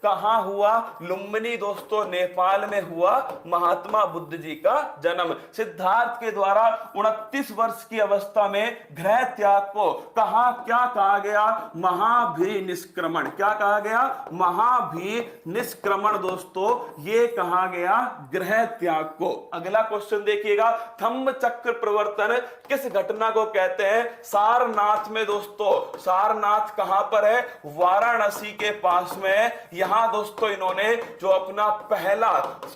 कहां हुआ? लुम्बिनी दोस्तों नेपाल में हुआ महात्मा बुद्ध जी का जन्म। सिद्धार्थ के द्वारा 29 वर्ष की अवस्था में गृह त्याग को कहा, क्या कहा गया? महाभिनिष्क्रमण। क्या कहा गया? महाभिनिष्क्रमण दोस्तों, ये कहा गया गृह त्याग को। अगला क्वेश्चन देखिएगा, धम्म चक्र प्रवर्तन किस घटना को कहते हैं? सारनाथ में दोस्तों। सारनाथ कहां पर है? वाराणसी के पास में। यहां दोस्तों इन्होंने जो अपना पहला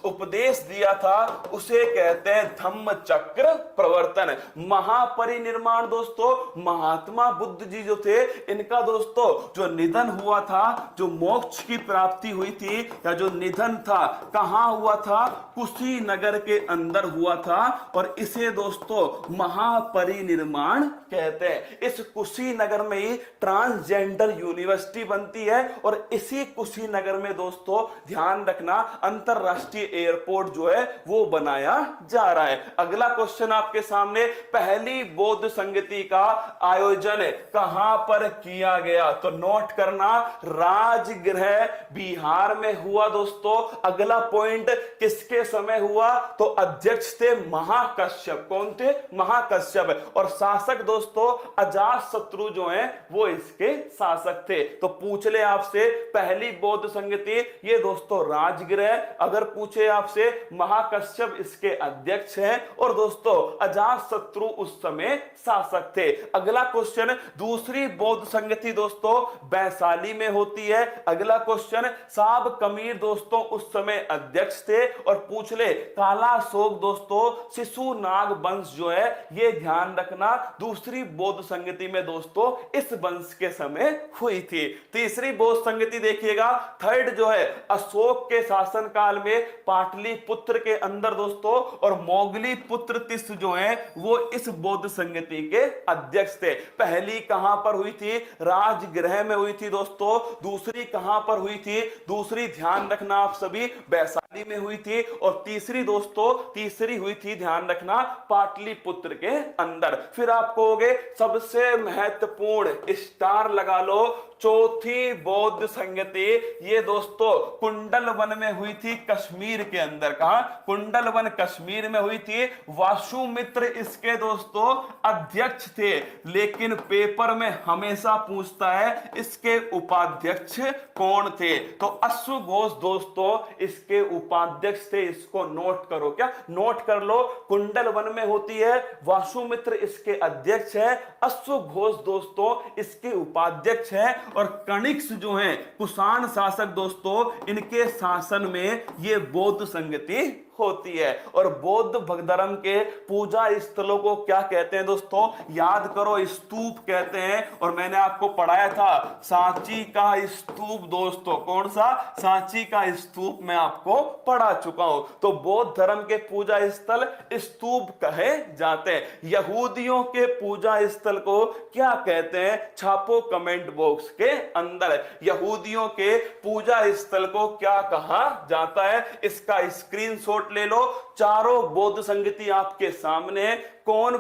उपदेश दिया था उसे कहते हैं धम्म चक्र प्रवर्तन। महापरिनिर्वाण दोस्तों, महात्मा बुद्ध जी जो थे इनका दोस्तों जो निधन हुआ था, जो मोक्ष की प्राप्ति हुई थी या जो निधन था, कहां हुआ था? कुशीनगर के अंदर हुआ था और इसे दोस्तों महापरिनिर्वाण कहते हैं। इस कुशीनगर में ही ट्रांसजेंडर यूनिवर्सिटी बनती है और इसी कुशीनगर में दोस्तों ध्यान रखना अंतरराष्ट्रीय एयरपोर्ट जो है वो बनाया जा रहा है। अगला क्वेश्चन आपके सामने, पहली बौद्ध संगति का आयोजन कहां पर किया गया? तो नोट करना, राजगृह बिहार में हुआ दोस्तों। अगला पॉइंट, किसके समय हुआ? तो अध्यक्ष थे महाकश्यप। कौन थे? महाकश्यप। और शासक दोस्तों अजातशत्रु जो हैं वो इसके शासक थे। तो पूछ ले आपसे पहली बौद्ध संगति, ये दोस्तों राजगृह। अगर पूछे आपसे महाकश्यप इसके अध्यक्ष हैं और दोस्तों अजातशत्रु उस समय शासक थे। अगला क्वेश्चन, दूसरी बौद्ध संगति दोस्तों वैशाली में होती है। अगला क्वेश्चन, साब कमीर दोस्तों उस समय अध्यक्ष थे। और पूछ ले काला अशोक दोस्तों शिशुनाग वंश जो है, ये ध्यान रखना दूसरी बौद्ध संगति में दोस्तों इस वंश के समय हुई थी। तीसरी बौद्ध संगति देखिएगा, थर्ड जो है अशोक के शासन काल में पाटलिपुत्र के अंदर दोस्तों, और मोगली पुत्र तिस जो है वो इस बौद्ध संगति के अध्यक्ष थे। पहली कहां पर हुई थी? राजगृह में हुई थी दोस्तों। दूसरी कहां पर हुई थी? दूसरी ध्यान रखना आप सभी वैशाली में हुई थी। और तीसरी दोस्तों, तीसरी हुई थी ध्यान रखना पाटलिपुत्र के अंदर। फिर आप कहोगे सबसे महत्वपूर्ण, स्टार लगा लो, चौथी बौद्ध संगति, ये दोस्तों कुंडलवन में हुई थी कश्मीर के अंदर। कहां? कुंडलवन कश्मीर में हुई थी। वासुमित्र इसके दोस्तों अध्यक्ष थे, लेकिन पेपर में हमेशा पूछता है इसके उपाध्यक्ष कौन थे? तो अश्वघोष दोस्तों इसके उपाध्यक्ष थे। इसको नोट करो। क्या नोट कर लो? कुंडलवन में होती है, वासुमित्र इसके अध्यक्ष है, अश्वघोष दोस्तों इसके उपाध्यक्ष है। और कनिष्क जो हैं कुषाण शासक दोस्तों, इनके शासन में ये बौद्ध संगति होती है। और बौद्ध धर्म के पूजा स्थलों को क्या कहते हैं दोस्तों? याद करो, स्तूप कहते हैं। और मैंने आपको पढ़ाया था सांची का स्तूप दोस्तों। कौन सा? सांची का स्तूप मैं आपको पढ़ा चुका हूं। तो बौद्ध धर्म के पूजा स्थल स्तूप कहे जाते हैं। यहूदियों के पूजा स्थल को क्या कहते हैं? छापो कमेंट बॉक्स के अंदर। यहूदियों के पूजा स्थल को क्या कहा जाता है? इसका स्क्रीनशॉट ले लो। चारों बौद्ध संगति आपके सामने। कौन